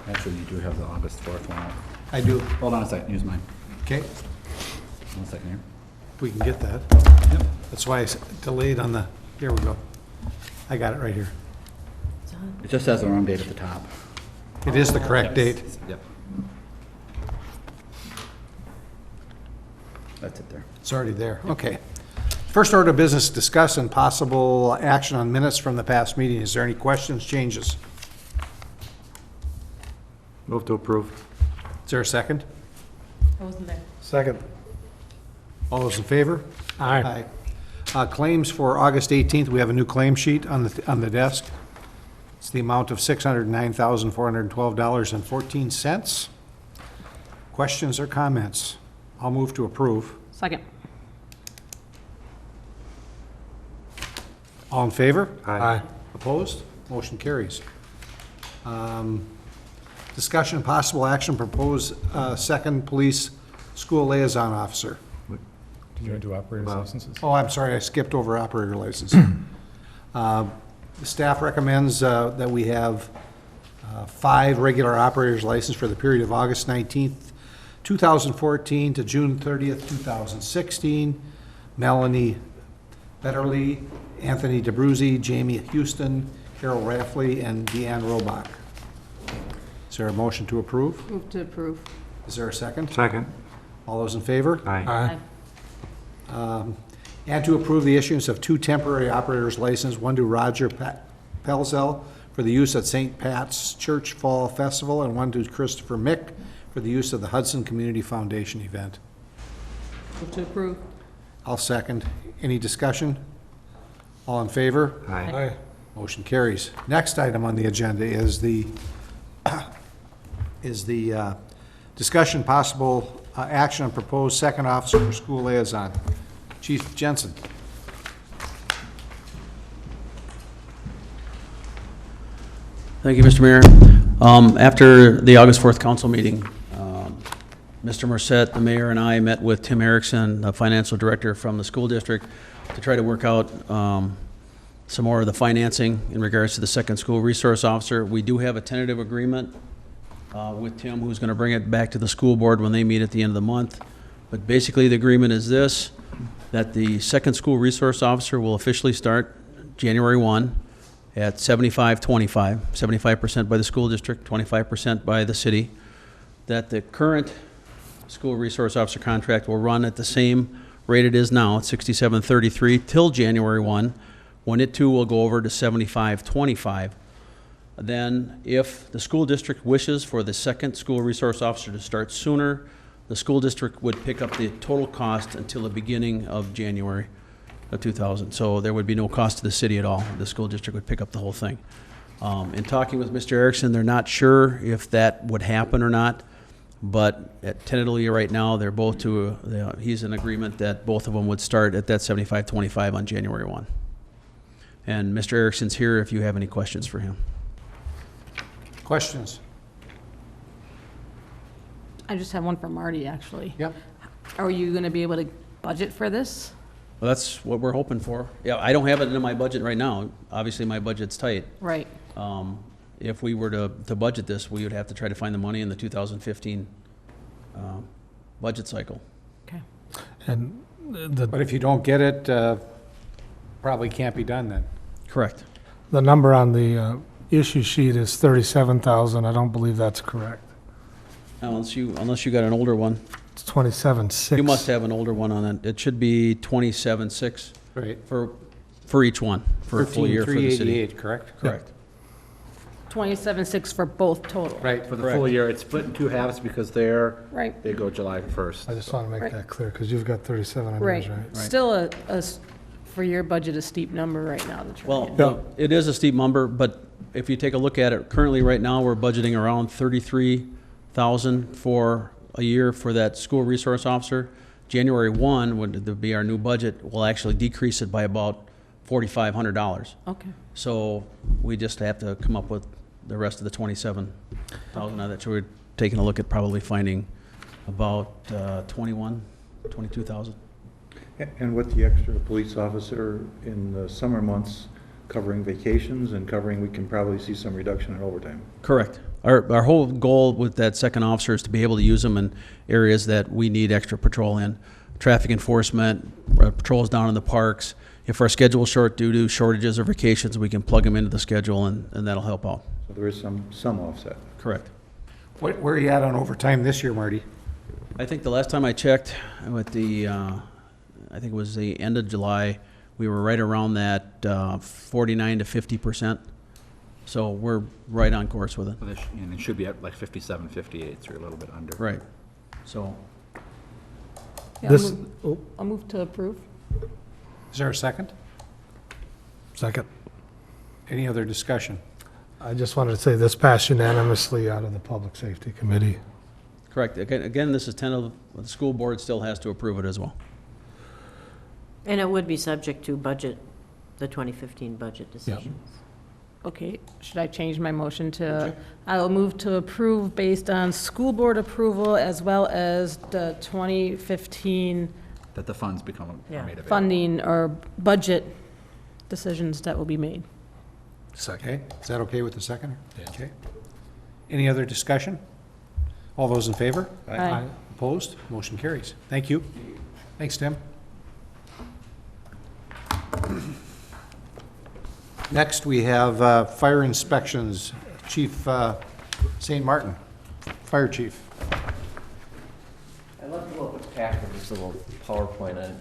Actually, you do have the August 4th one. I do. Hold on a second, use mine. Okay, 1 second here. we can get that. Yep. That's why I delayed on the, here we go. I got it right here. It just has the wrong date at the top. It is the correct date. Yep. That's it there. It's already there. Okay. First order of business, discuss and possible action on minutes from the past meeting. Is there any questions, changes? Move to approve. Is there a second? I wasn't there. Second. All those in favor? Aye. Claims for August 18th, we have a new claim sheet on the desk. It's the amount of $609,412.14. Questions or comments? I'll move to approve. Second. All in favor? Aye. Opposed? Motion carries. Discussion, possible action, propose second police school liaison officer. Do you want to do operator's licenses? Oh, I'm sorry, I skipped over operator license. The staff recommends that we have 5 regular operators licensed for the period of August 19th, 2014 to June 30th, 2016. Melanie Betterly, Anthony DeBruzzi, Jamie Houston, Carol Raffley, and Deanne Robach. Is there a motion to approve? Move to approve. Is there a second? Second. All those in favor? Aye. And to approve the issuance of 2 temporary operators license, one to Roger Pelzel for the use at St. Pat's Church Fall Festival, and one to Christopher Mick for the use of the Hudson Community Foundation event. Move to approve. I'll second. Any discussion? All in favor? Aye. Motion carries. Next item on the agenda is the discussion possible action on proposed second officer for school liaison. Chief Jensen. Thank you, Mr. Mayor. After the August 4th council meeting, Mr. Merced, the mayor, and I met with Tim Erickson, the financial director from the school district, to try to work out some more of the financing in regards to the second school resource officer. We do have a tentative agreement with Tim, who's going to bring it back to the school board when they meet at the end of the month. But basically, the agreement is this, that the second school resource officer will officially start January 1 at 75-25, 75% by the school district, 25% by the city, that the current school resource officer contract will run at the same rate it is now, at 67.33, till January 1, when it too will go over to 75-25. Then, if the school district wishes for the second school resource officer to start sooner, the school district would pick up the total cost until the beginning of January of 2000. So there would be no cost to the city at all. The school district would pick up the whole thing. In talking with Mr. Erickson, they're not sure if that would happen or not, but tentatively right now, they're both he's in agreement that both of them would start at that 75-25 on January 1. And Mr. Erickson's here if you have any questions for him. Questions? I just have one for Marty, actually. Yep. Are you going to be able to budget for this? Well, that's what we're hoping for. Yeah, I don't have it in my budget right now. Obviously, my budget's tight. Right. If we were to budget this, we would have to try to find the money in the 2015 budget cycle. Okay. And But if you don't get it, probably can't be done then. Correct. the number on the issue sheet is 37,000. I don't believe that's correct. Unless you got an older one. It's 27,600. You must have an older one on it. It should be 27.6 Right. for each one, for a full year for the city. 13,388, correct? Correct. 27.6 for both total. Right. For the Correct. full year, it's split in 2 halves because Right. they go July 1st. I just want to make Right. that clear, because you've got 37 on yours, Right. right? Still for your budget, a steep number right now. That's Well, Yeah. it is a steep number, but if you take a look at it, currently, right now, we're budgeting around 33,000 for a year for that school resource officer. January 1 would be our new budget. We'll actually decrease it by about $4,500. Okay. So we just have to come up with the rest of the 27,000 of that. So we're taking a look at probably finding about 22,000. And with the extra police officer in the summer months covering vacations and covering, we can probably see some reduction in overtime. Correct. our whole goal with that second officer is to be able to use them in areas that we need extra patrol in. Traffic enforcement, patrols down in the parks. If our schedule is short due to shortages or vacations, we can plug them into the schedule and that'll help out. So there is some offset. Correct. Where are you at on overtime this year, Marty? I think the last time I checked with the, I think it was the end of July, we were right around that 49 to 50%. So we're right on course with it. And it should be at like 57, 58, so you're a little bit under. Right. So Yeah, This, oh, I'll move to approve. Is there a second? second. Any other discussion? I just wanted to say this passed unanimously out of the Public Safety Committee. correct. Again, this is tentative. The school board still has to approve it as well. And it would be subject to budget, the 2015 budget decisions. Okay, should I change my motion to, I will move to approve based on school board approval as well as the 2015 That the funds become Yeah. made available. funding or budget decisions that will be made. Okay, is that okay with the second? Okay. Any other discussion? All those in favor? Aye. Opposed? Motion carries. Thank you. Thanks, Tim. Next, we have fire inspections. Chief St. Martin, Fire Chief. I left a little packet, just a little PowerPoint on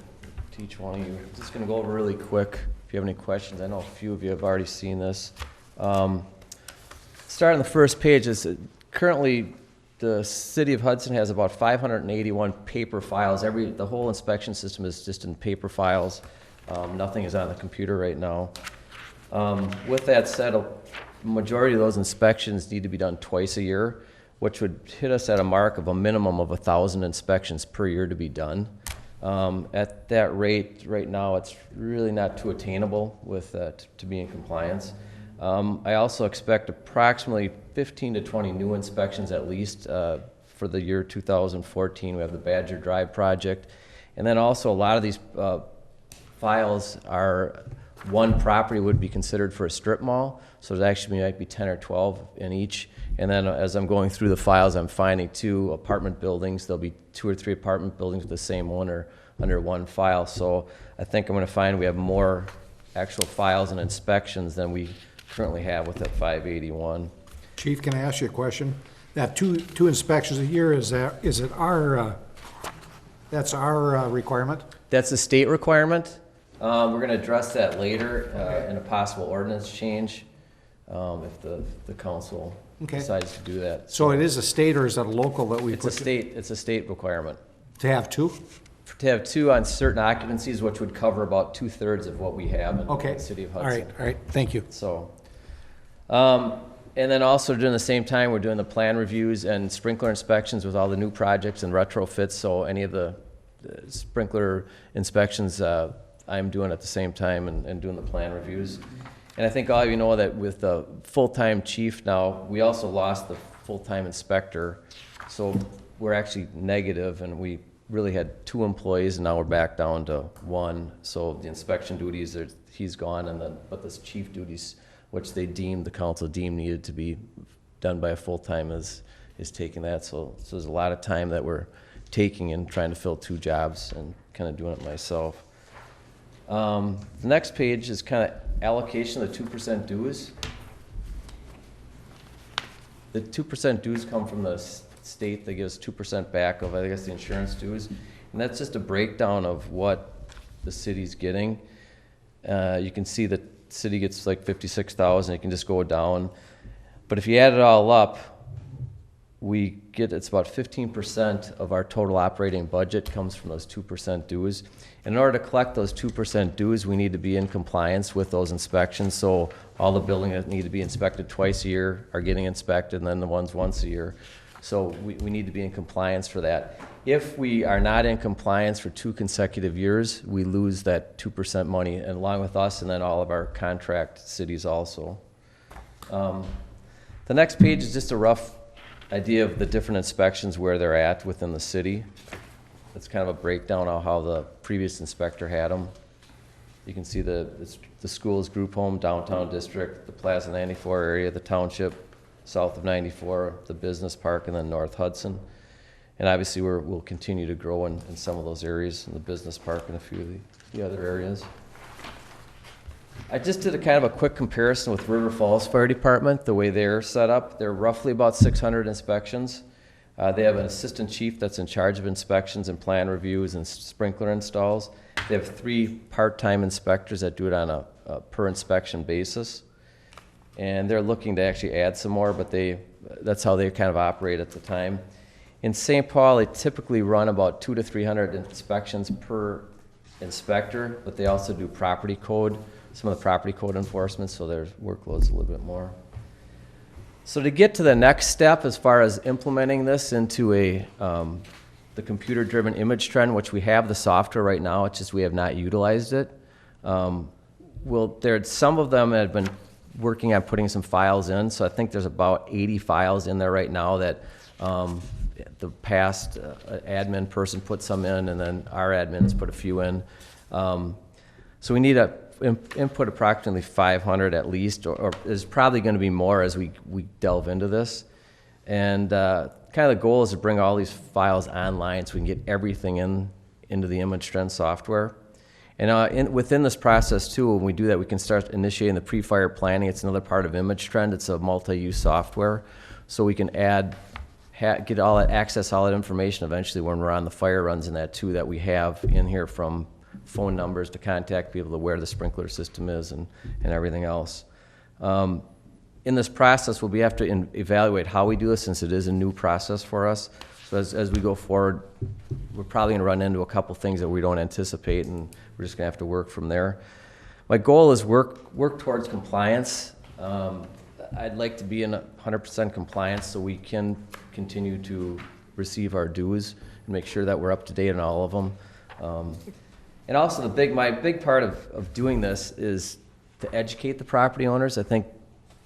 to each one of you. Just gonna go over really quick, if you have any questions. I know a few of you have already seen this. Start on the first page is currently the city of Hudson has about 581 paper files. The whole inspection system is just in paper files. Nothing is on the computer right now. With that said, a majority of those inspections need to be done twice a year, which would hit us at a mark of a minimum of 1,000 inspections per year to be done. At that rate, right now, it's really not too attainable with to be in compliance. I also expect approximately 15 to 20 new inspections at least for the year 2014. We have the Badger Drive project. And then also a lot of these files are, one property would be considered for a strip mall, so there actually might be 10 or 12 in each. And then as I'm going through the files, I'm finding 2 apartment buildings. There'll be 2 or 3 apartment buildings with the same owner under one file. So I think I'm going to find we have more actual files and inspections than we currently have with that 581. Chief, can I ask you a question? That two inspections a year, is it our, that's our requirement? That's a state requirement. We're going to address that later in a possible ordinance change if the council Okay. decides to do that. So it is a state or is it a local that we It's a put state requirement. to have 2? To have 2 on certain occupancies, which would cover about 2/3 of what we have in Okay. the city of All Hudson. right, thank you. So, and then also during the same time, we're doing the plan reviews and sprinkler inspections with all the new projects and retrofits. So any of the sprinkler inspections, I'm doing at the same time and doing the plan reviews. And I think all of you know that with the full-time chief now, we also lost the full-time inspector. So we're actually negative, and we really had 2 employees, and now we're back down to 1. So the inspection duties, he's gone, and then, but this chief duties, which the council deemed needed to be done by a full-time is taking that. So there's a lot of time that we're taking and trying to fill 2 jobs and kind of doing it myself. The next page is kind of allocation of the 2% dues. The 2% dues come from the state. They give us 2% back of, I guess, the insurance dues. And that's just a breakdown of what the city's getting. You can see the city gets like 56,000. It can just go down. But if you add it all up, it's about 15% of our total operating budget comes from those 2% dues. In order to collect those 2% dues, we need to be in compliance with those inspections. So all the buildings that need to be inspected twice a year are getting inspected, and then the ones once a year. So we need to be in compliance for that. If we are not in compliance for 2 consecutive years, we lose that 2% money, and along with us, and then all of our contract cities also. The next page is just a rough idea of the different inspections where they're at within the city. It's kind of a breakdown of how the previous inspector had them. You can see the schools, group home, downtown district, the Plaza 94 area, the township, south of 94, the business park, and then North Hudson. And obviously, we'll continue to grow in some of those areas, in the business park and a few of the other areas. I just did a kind of a quick comparison with River Falls Fire Department, the way they're set up. They're roughly about 600 inspections. They have an assistant chief that's in charge of inspections and plan reviews and sprinkler installs. They have 3 part-time inspectors that do it on a per inspection basis. And they're looking to actually add some more, but that's how they kind of operate at the time. In St. Paul, they typically run about 200 to 300 inspections per inspector, but they also do property code, some of the property code enforcement, so their workload's a little bit more. So to get to the next step as far as implementing this into the computer-driven image trend, which we have the software right now, it's just we have not utilized it. There's some of them that have been working on putting some files in, so I think there's about 80 files in there right now that the past admin person put some in, and then our admins put a few in. So we need to input approximately 500 at least, or there's probably going to be more as we delve into this. And kind of the goal is to bring all these files online so we can get everything into the image trend software. And within this process too, when we do that, we can start initiating the pre-fire planning. It's another part of image trend. It's a multi-use software, so we can get all that, access all that information eventually when we're on the fire runs and that too, that we have in here, from phone numbers to contact people to where the sprinkler system is and everything else. In this process, we'll have to evaluate how we do this, since it is a new process for us. So as we go forward, we're probably going to run into a couple things that we don't anticipate, and we're just going to have to work from there. My goal is work towards compliance. I'd like to be in 100% compliance so we can continue to receive our dues and make sure that we're up to date on all of them. And also my big part of doing this is to educate the property owners. I think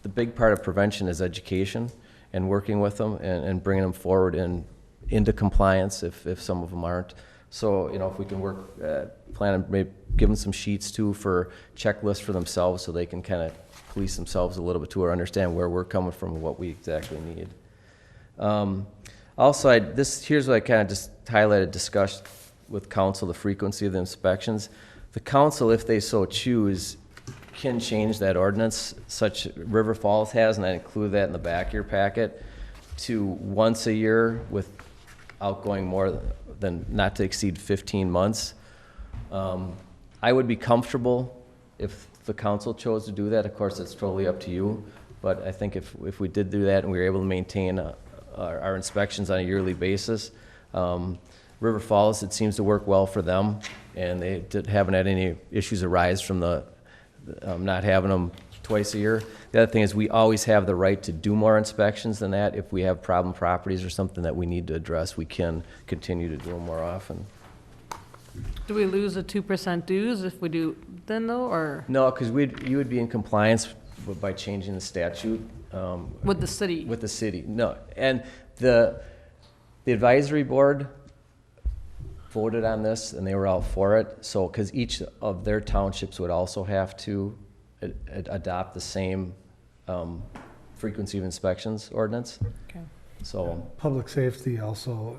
the big part of prevention is education and working with them and bringing them forward into compliance if some of them aren't. So, if we can plan on maybe give them some sheets too for checklists for themselves, so they can kind of police themselves a little bit too, or understand where we're coming from and what we exactly need. Also, here's what I kind of just highlighted, discussed with council, the frequency of the inspections. The council, if they so choose, can change that ordinance, such River Falls has, and I include that in the back of your packet, to once a year without going more than not to exceed 15 months. I would be comfortable if the council chose to do that. Of course, it's totally up to you, but I think if we did do that and we were able to maintain our inspections on a yearly basis, River Falls, it seems to work well for them, and they haven't had any issues arise from the not having them twice a year. The other thing is we always have the right to do more inspections than that. If we have problem properties or something that we need to address, we can continue to do them more often. Do we lose the 2% dues if we do then though, or? No, because you would be in compliance by changing the statute. With the city? With the city, no. And the advisory board voted on this, and they were all for it. So, because each of their townships would also have to adopt the same frequency of inspections ordinance. Okay. So, Public safety also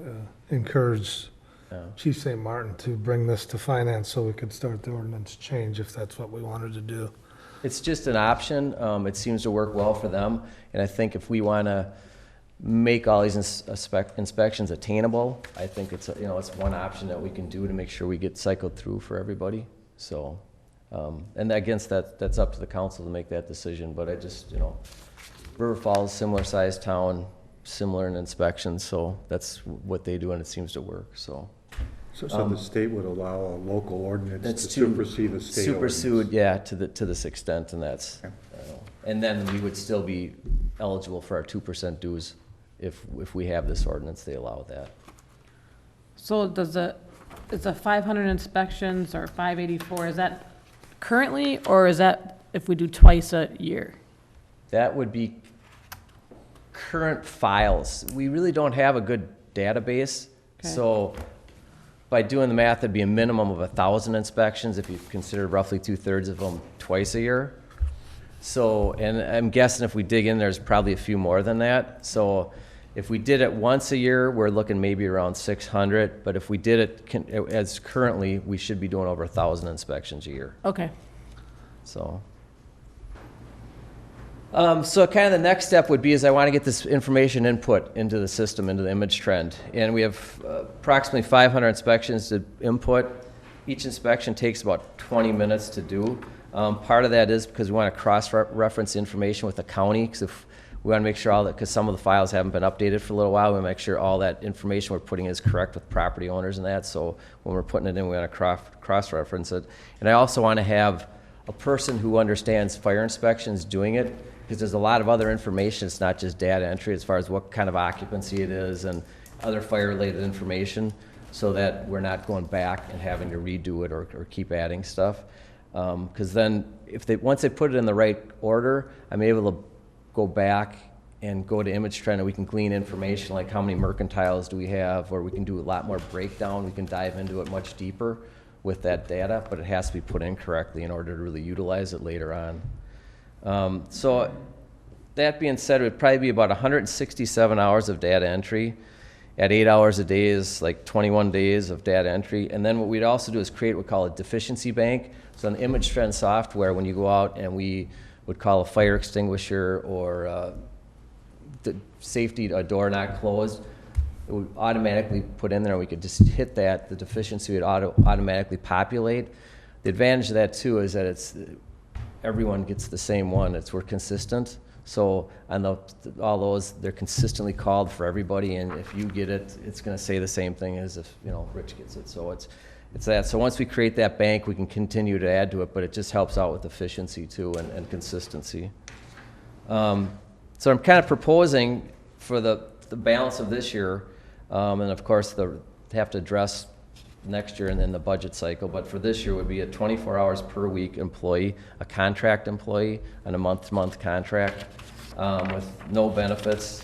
encouraged Chief St. Martin to bring this to finance so we could start the ordinance change if that's what we wanted to do. it's just an option. It seems to work well for them, and I think if we want to make all these inspections attainable, I think it's it's one option that we can do to make sure we get cycled through for everybody. So, and against that's up to the council to make that decision. But I just River Falls, similar sized town, similar in inspections, so that's what they do, and it seems to work. So the state would allow a local ordinance to that's supersede a state supersede, ordinance? yeah, to this extent, and that's, and then we would still be eligible for our 2% dues if we have this ordinance. They allow that. So is the 500 inspections or 584, is that currently, or is that if we do twice a year? That would be current files. We really don't have a good database, Okay. so by doing the math, it'd be a minimum of 1,000 inspections if you consider roughly 2/3 of them twice a year. So, and I'm guessing if we dig in, there's probably a few more than that. So if we did it once a year, we're looking maybe around 600. But if we did it as currently, we should be doing over 1,000 inspections a year. Okay. So. So kind of the next step would be is I want to get this information input into the system, into the image trend. And we have approximately 500 inspections to input. Each inspection takes about 20 minutes to do. Part of that is because we want to cross-reference information with the county, because if we want to make sure all that, because some of the files haven't been updated for a little while, we want to make sure all that information we're putting is correct with property owners and that. So when we're putting it in, we want to cross-reference it. And I also want to have a person who understands fire inspections doing it, because there's a lot of other information. It's not just data entry as far as what kind of occupancy it is and other fire-related information, so that we're not going back and having to redo it or keep adding stuff. Because then once they put it in the right order, I'm able to go back and go to image trend, and we can glean information like how many mercantiles do we have, or we can do a lot more breakdown. We can dive into it much deeper with that data, but it has to be put in correctly in order to really utilize it later on. So that being said, it would probably be about 167 hours of data entry. At 8 hours a day is like 21 days of data entry. And then what we'd also do is create what we call a deficiency bank. So in image trend software, when you go out and we would call a fire extinguisher or the safety, a door not closed, it would automatically put in there, and we could just hit that, the deficiency would automatically populate. The advantage of that too is that everyone gets the same one. We're consistent. So on all those, they're consistently called for everybody, and if you get it, it's going to say the same thing as if Rich gets it. So it's that. So once we create that bank, we can continue to add to it, but it just helps out with efficiency too and consistency. So I'm kind of proposing for the balance of this year, and of course have to address next year and then the budget cycle, but for this year would be a 24 hours per week employee, a contract employee, and a month-to-month contract with no benefits,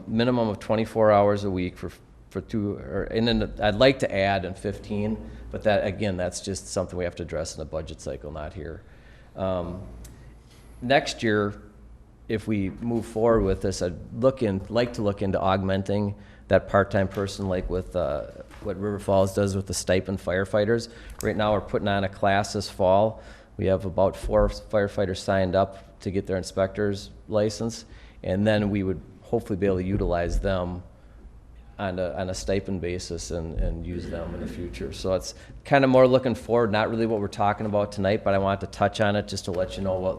minimum of 24 hours a week for two, and then I'd like to add in 15, but that, again, that's just something we have to address in the budget cycle, not here. Next year, if we move forward with this, I'd like to look into augmenting that part-time person, like with what River Falls does with the stipend firefighters. Right now, we're putting on a class this fall. We have about 4 firefighters signed up to get their inspector's license, and then we would hopefully be able to utilize them on a stipend basis and use them in the future. So it's kind of more looking forward, not really what we're talking about tonight, but I wanted to touch on it just to let you know what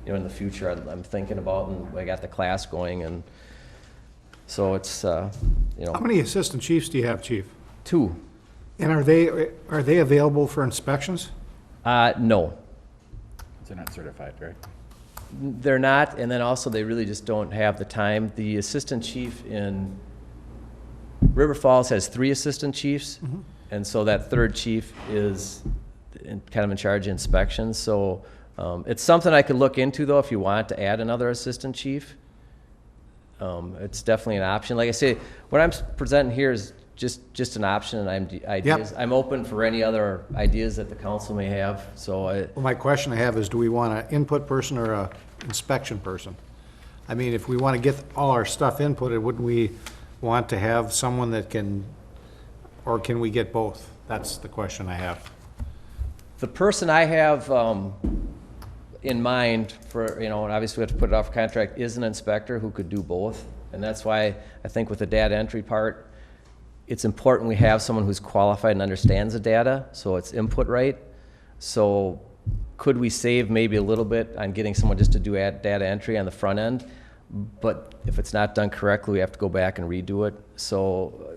in the future I'm thinking about, and I got the class going, and so it's How many assistant chiefs do you have, Chief? 2. And are they available for inspections? No, They're not certified, right? they're not, and then also they really just don't have the time. The assistant chief in River Falls has 3 assistant chiefs, and so that 3rd chief is kind of in charge of inspections. So it's something I could look into, though, if you want to add another assistant chief. It's definitely an option. Like I say, what I'm presenting here is just an option, and ideas. I'm open for any other ideas that the council may have. So Well, my question I have is, do we want an input person or a inspection person? I mean, if we want to get all our stuff inputted, wouldn't we want to have someone that can, or can we get both? That's the question I have. the person I have in mind for, and obviously we have to put it off contract, is an inspector who could do both. And that's why I think with the data entry part, it's important we have someone who's qualified and understands the data, so it's input right. So could we save maybe a little bit on getting someone just to do data entry on the front end? But if it's not done correctly, we have to go back and redo it. So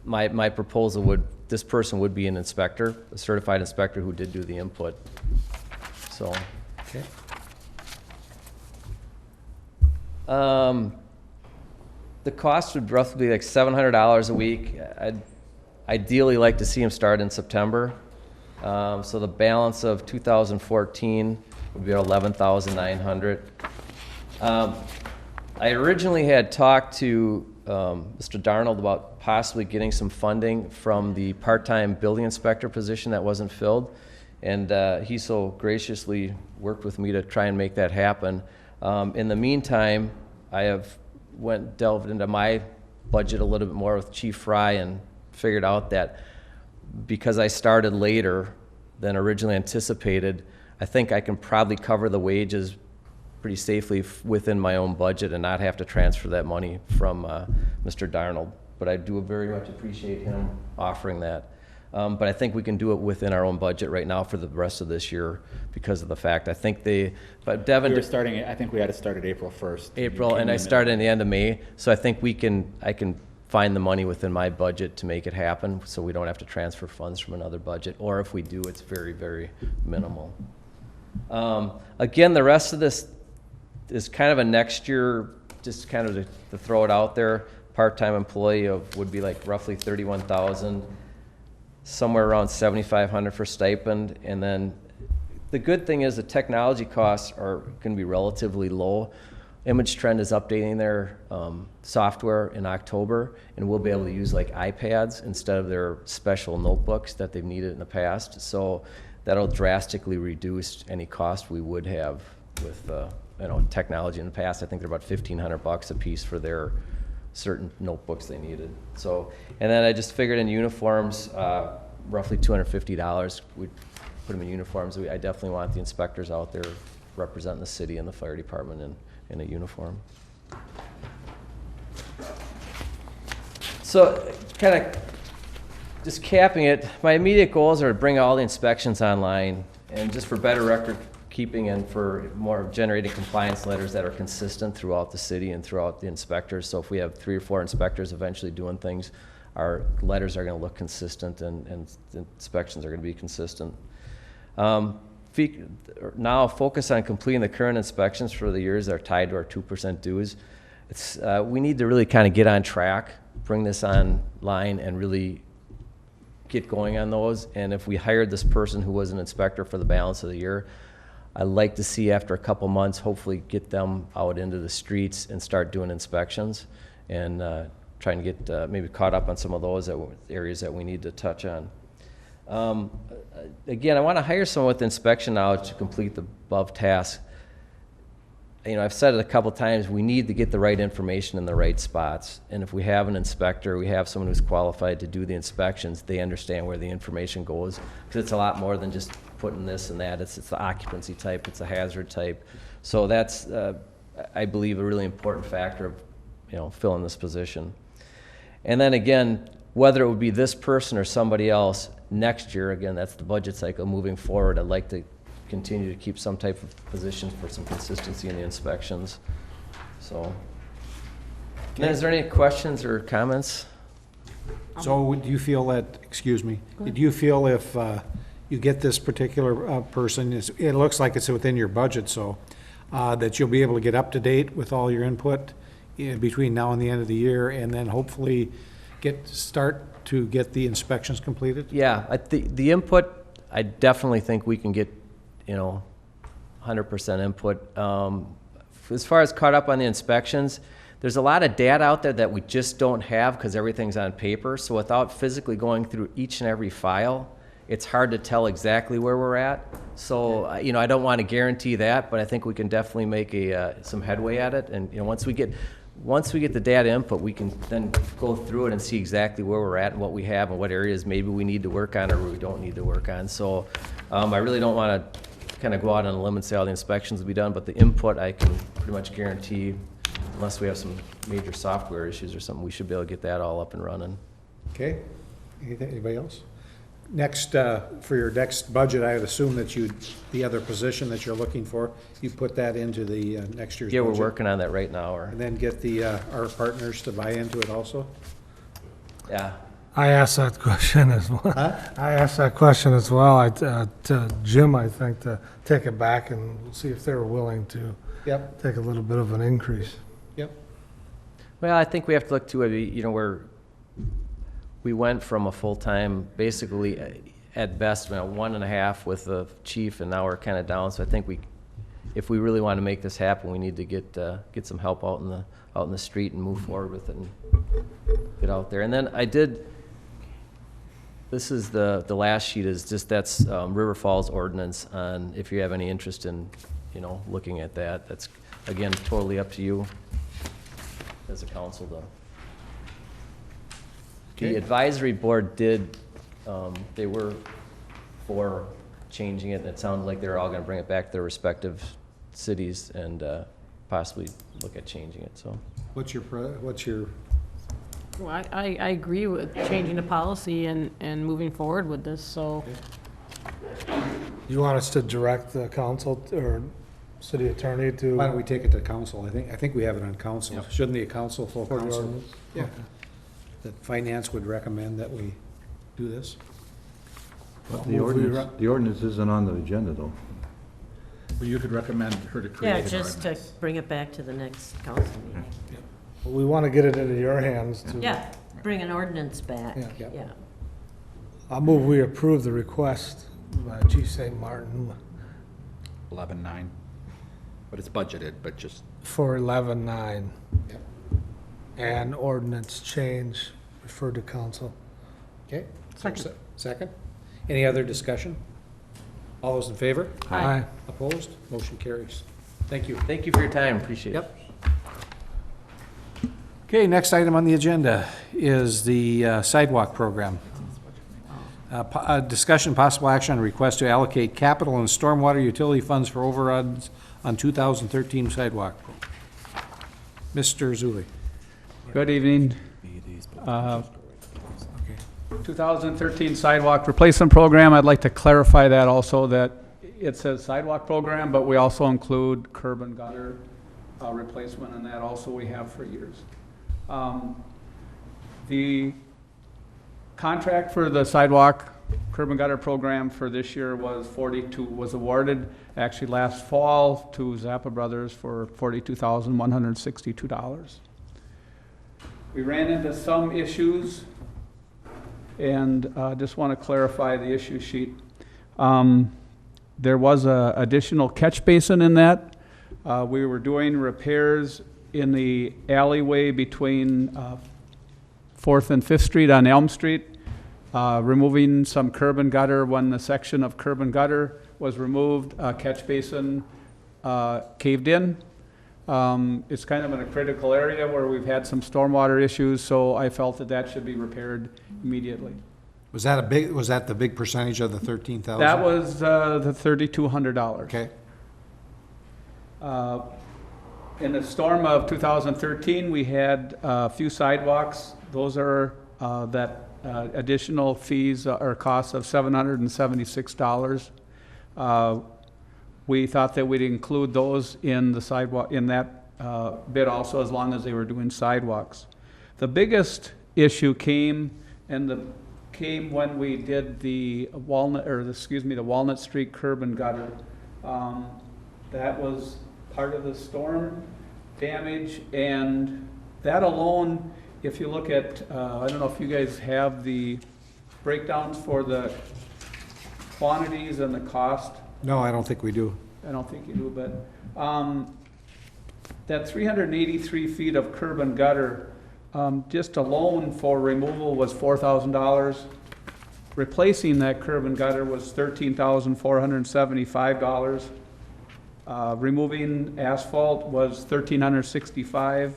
my proposal this person would be an inspector, a certified inspector who did do the input. So. Okay. The cost would roughly be like $700 a week. I'd ideally like to see him start in September. So the balance of 2014 would be $11,900. I originally had talked to Mr. Darnold about possibly getting some funding from the part-time building inspector position that wasn't filled. And he so graciously worked with me to try and make that happen. In the meantime, I have delved into my budget a little bit more with Chief Fry and figured out that because I started later than originally anticipated, I think I can probably cover the wages pretty safely within my own budget and not have to transfer that money from Mr. Darnold. But I do very much appreciate him offering that. But I think we can do it within our own budget right now for the rest of this year because of the fact, I think but Devin. We were starting, I think we had to start at April 1st. April, and I started in the end of May, so I think I can find the money within my budget to make it happen, so we don't have to transfer funds from another budget, or if we do, it's very, very minimal. Again, the rest of this is kind of a next year, just kind of to throw it out there. Part-time employee would be like roughly 31,000, somewhere around 7,500 for stipend, and then the good thing is the technology costs are going to be relatively low. Image Trend is updating their software in October, and we'll be able to use like iPads instead of their special notebooks that they've needed in the past. So that'll drastically reduce any cost we would have with technology in the past. I think they're about $1,500 a piece for their certain notebooks they needed. So, and then I just figured in uniforms, roughly $250. We'd put them in uniforms. I definitely want the inspectors out there representing the city and the fire department in a uniform. So, kind of just capping it, my immediate goals are to bring all the inspections online, and just for better record keeping and for more generating compliance letters that are consistent throughout the city and throughout the inspectors. So if we have 3 or 4 inspectors eventually doing things, our letters are going to look consistent and the inspections are going to be consistent. Now focus on completing the current inspections for the years that are tied to our 2% dues. We need to really kind of get on track, bring this online, and really get going on those. And if we hired this person who was an inspector for the balance of the year, I'd like to see after a couple months, hopefully get them out into the streets and start doing inspections and trying to get maybe caught up on some of those areas that we need to touch on. Again, I want to hire someone with inspection knowledge to complete the above tasks. I've said it a couple times, we need to get the right information in the right spots. And if we have an inspector, we have someone who's qualified to do the inspections, they understand where the information goes. Because it's a lot more than just putting this and that. It's the occupancy type, it's a hazard type. So that's, I believe, a really important factor of, filling this position. And then again, whether it would be this person or somebody else, next year, again, that's the budget cycle moving forward, I'd like to continue to keep some type of positions for some consistency in the inspections. So, and then is there any questions or comments? So do you feel that, excuse me, do you feel if you get this particular person, it looks like it's within your budget, so that you'll be able to get up to date with all your input between now and the end of the year, and then hopefully start to get the inspections completed? Yeah, the input, I definitely think we can get 100% input. As far as caught up on the inspections, there's a lot of data out there that we just don't have because everything's on paper. So without physically going through each and every file, it's hard to tell exactly where we're at. So, I don't want to guarantee that, but I think we can definitely make some headway at it. And, once we get the data input, we can then go through it and see exactly where we're at and what we have and what areas maybe we need to work on or we don't need to work on. So I really don't want to kind of go out on a limb and say all the inspections will be done, but the input I can pretty much guarantee, unless we have some major software issues or something, we should be able to get that all up and running. Okay. Anybody else? Next, for your next budget, I would assume that the other position that you're looking for, you put that into the next year's budget? Yeah, we're working on that right now. And then get our partners to buy into it also? Yeah. I asked that question as well. Huh? I asked that question as well to Jim, I think, to take it back and see if they were willing to Yep. take a little bit of an increase. Yep. Well, I think we have to look to it, we went from a full-time, basically at best, 1.5 with the chief, and now we're kind of down. So I think if we really want to make this happen, we need to get some help out in the street and move forward with it and get out there. And then This is the last sheet is just, that's River Falls ordinance on, if you have any interest in, looking at that. That's, again, totally up to you as a council, though. Okay. The advisory board did, they were for changing it, and it sounded like they were all gonna bring it back to their respective cities and possibly look at changing it, so. What's your, Well, I agree with changing the policy and moving forward with this, so. You want us to direct the council or city attorney to? why don't we take it to council? I think we have it on council. Yep. Shouldn't the council, full For the council? ordinance? Yeah. That finance would recommend that we do this? But Well, the ordinance isn't on the agenda, though. Well, you could recommend her to create Yeah, an just to ordinance. bring it back to the next council meeting. We want to get it into your hands to. Yeah, bring an ordinance back, Yeah. Yep. yeah. I'll move we approve the request by Chief St. Martin 11.9, but it's budgeted, but just, for 11-9. Yep. And ordinance change, refer to council. Okay. Second. Any other discussion? All those in favor? Aye. Opposed? Motion carries. Thank you. Thank you for your time, appreciate it. Yep. Okay, next item on the agenda is the sidewalk program. Discussion, possible action on request to allocate capital and stormwater utility funds for overruns on 2013 sidewalk. Mr. Zulli. Good evening. 2013 sidewalk replacement program, I'd like to clarify that also, that it says sidewalk program, but we also include curb and gutter replacement, and that also we have for years. The contract for the sidewalk curb and gutter program for this year was awarded actually last fall to Zappa Brothers for $42,162. We ran into some issues, and just want to clarify the issue sheet. There was a additional catch basin in that. We were doing repairs in the alleyway between 4th and 5th Street on Elm Street, removing some curb and gutter. When the section of curb and gutter was removed, catch basin caved in. It's kind of in a critical area where we've had some stormwater issues, so I felt that that should be repaired immediately. Was that the big percentage of the 13,000? That was the $3,200. Okay. In the storm of 2013, we had a few sidewalks. Those are that additional fees or costs of $776. We thought that we'd include those in the sidewalk, in that bid also, as long as they were doing sidewalks. The biggest issue came when we did the Walnut Street curb and gutter. That was part of the storm damage, and that alone, if you look at, I don't know if you guys have the breakdowns for the quantities and the cost. No, I don't think we do. I don't think you do, but that 383 feet of curb and gutter, just alone for removal was $4,000. Replacing that curb and gutter was $13,475. Removing asphalt was $1,365.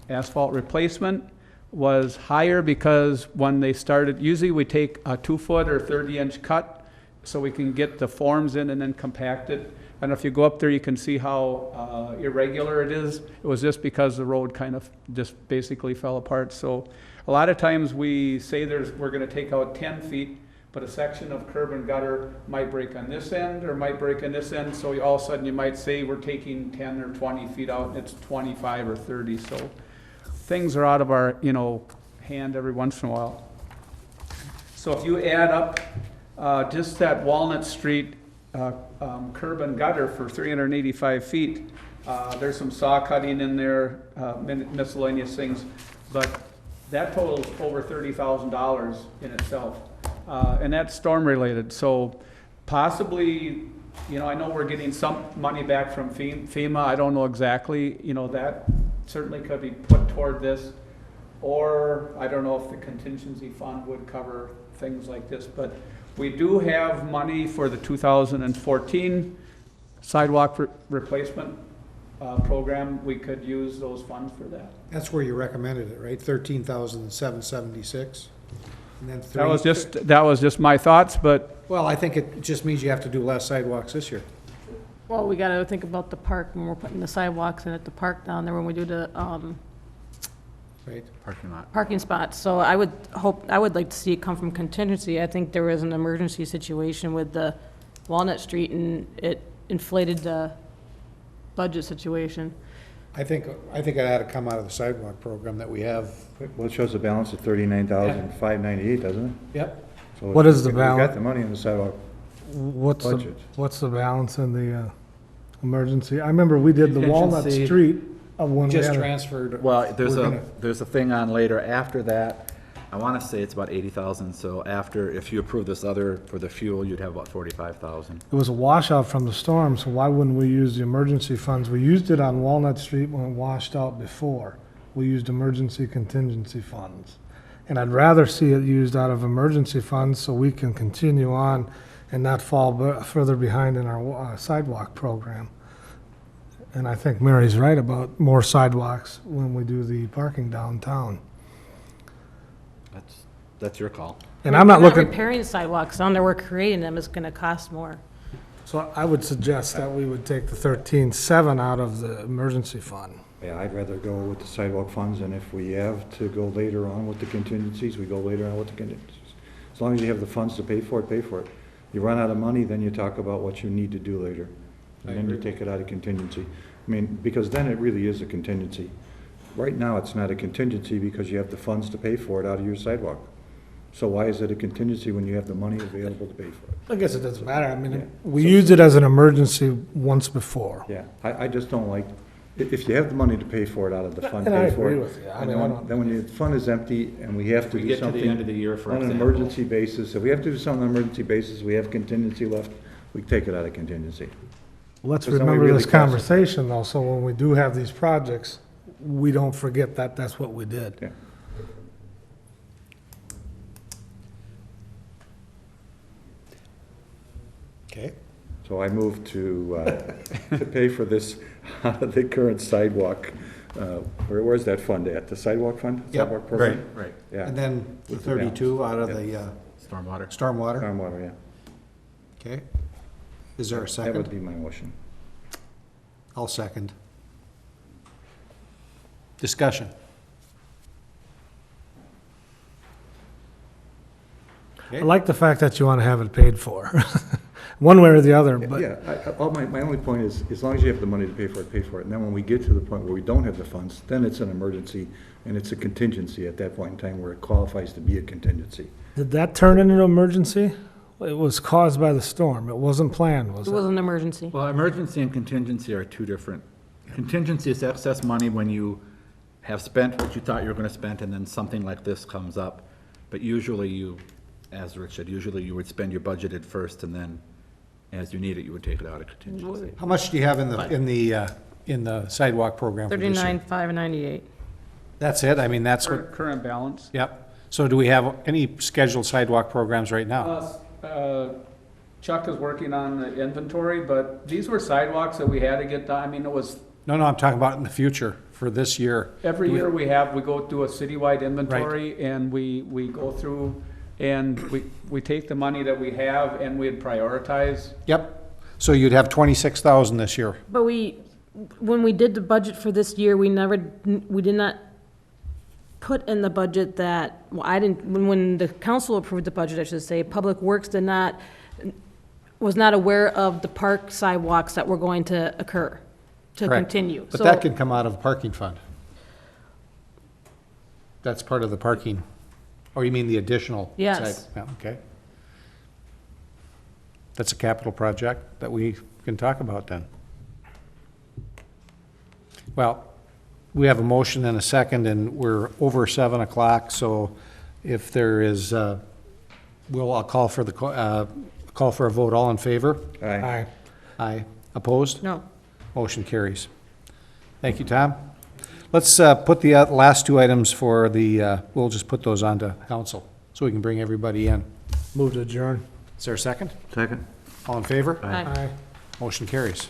Asphalt replacement was higher because when they started, usually we take a 2-foot or 30-inch cut so we can get the forms in and then compact it. And if you go up there, you can see how irregular it is. It was just because the road kind of just basically fell apart. So a lot of times we say we're going to take out 10 feet, but a section of curb and gutter might break on this end or might break on this end. So all of a sudden you might say we're taking 10 or 20 feet out, and it's 25 or 30. So things are out of our, hand every once in a while. So if you add up just that Walnut Street curb and gutter for 385 feet, there's some saw cutting in there, miscellaneous things, but that totals over $30,000 in itself. And that's storm related. So possibly, I know we're getting some money back from FEMA. I don't know exactly, that certainly could be put toward this. Or I don't know if the contingency fund would cover things like this. But we do have money for the 2014 sidewalk replacement program. We could use those funds for that. That's where you recommended it, right? 13,776? And then That was just my thoughts, but Well, I think it just means you have to do less sidewalks this year. Well, we gotta think about the park when we're putting the sidewalks in at the park down there when we do the, Right. Parking lot. parking spots. So I would like to see it come from contingency. I think there was an emergency situation with the Walnut Street and it inflated the budget situation. I think it had to come out of the sidewalk program that we have. Well, it shows a balance of 39,598, doesn't it? Yep. So What is the we balance? got the money in the sidewalk What's the, budget. what's the balance in the emergency? I remember we did the Walnut Contingency. Street of when we Just had a- transferred. Well, there's We're a, gonna- there's a thing on later after that. I want to say it's about 80,000, so after, if you approve this other for the fuel, you'd have about 45,000. It was a washout from the storm, so why wouldn't we use the emergency funds? We used it on Walnut Street when it washed out before. We used emergency contingency funds. And I'd rather see it used out of emergency funds so we can continue on and not fall further behind in our sidewalk program. And I think Mary's right about more sidewalks when we do the parking downtown. That's your call. And I'm not We're looking, repairing sidewalks down there, we're creating them, it's gonna cost more. so I would suggest that we would take the 13.7 out of the emergency fund. Yeah, I'd rather go with the sidewalk funds, and if we have to go later on with the contingencies, we go later on with the contingencies. As long as you have the funds to pay for it, pay for it. You run out of money, then you talk about what you need to do later. I And then you agree. take it out of contingency. I mean, because then it really is a contingency. Right now, it's not a contingency because you have the funds to pay for it out of your sidewalk. So why is it a contingency when you have the money available to pay for it? I guess it doesn't matter. I Yeah. mean, we used it as an emergency once before. Yeah, I just don't like, if you have the money to pay for it out of the fund, And I pay for it. agree with you. I And mean, I then don't- then when the fund is empty and we have to We do get to something. the end of the year, for On an example. emergency basis, if we have to do something on an emergency basis, we have contingency left, we take it out of contingency. Let's Because then we remember really this cost it. conversation, though, so when we do have these projects, we don't forget that that's what we did. Yeah. Okay. So I move to pay for this out of the current sidewalk. Where's that fund at? The sidewalk fund? Yep, Sidewalk program? Right. Yeah. And then the With the balance. 32 out of Yeah. the Stormwater. stormwater. Stormwater, yeah. Okay. Is there a That would second? be my motion. I'll second. Discussion. I like the fact that you want to have it paid for, one way or the other, but Yeah, my only point is, as long as you have the money to pay for it, pay for it. And then when we get to the point where we don't have the funds, then it's an emergency, and it's a contingency at that point in time where it qualifies to be a contingency. did that turn into an emergency? It was caused by the storm. It wasn't planned, was It it? was an emergency. Well, emergency and contingency are two different. Contingency is excess money when you have spent what you thought you were gonna spend, and then something like this comes up. But usually you, as Rich said, usually you would spend your budgeted first, and then as you need it, you would take it out of contingency. How much do you have in the sidewalk program for this year? 39,598. That's it? I mean, that's what, current balance. yep. So do we have any scheduled sidewalk programs right now? Chuck is working on the inventory, but these were sidewalks that we had to get done. I mean, it was, No, I'm talking about in the future, for this year. every year we go through a citywide inventory and we go through and we take the money that we have and we'd prioritize. Yep. So you'd have 26,000 this year. But when we did the budget for this year, we did not put in the budget that, well, I didn't, when the council approved the budget, I should say, Public Works was not aware of the park sidewalks that were going to occur, to Correct. continue. But So- that can come out of the parking fund. That's part of the parking, or you mean the additional? Yes. side- Yeah, okay. That's a capital project that we can talk about then. Well, we have a motion and a second, and we're over 7 o'clock, so if there is, I'll call for call for a vote. All in favor? Aye. Aye. Aye. Opposed? No. Motion carries. Thank you, Tom. Let's put the last two items for the, we'll just put those on to council. so we can bring everybody in. Move to adjourn. Is there a second? Second? All in favor? Aye. Aye. Motion carries.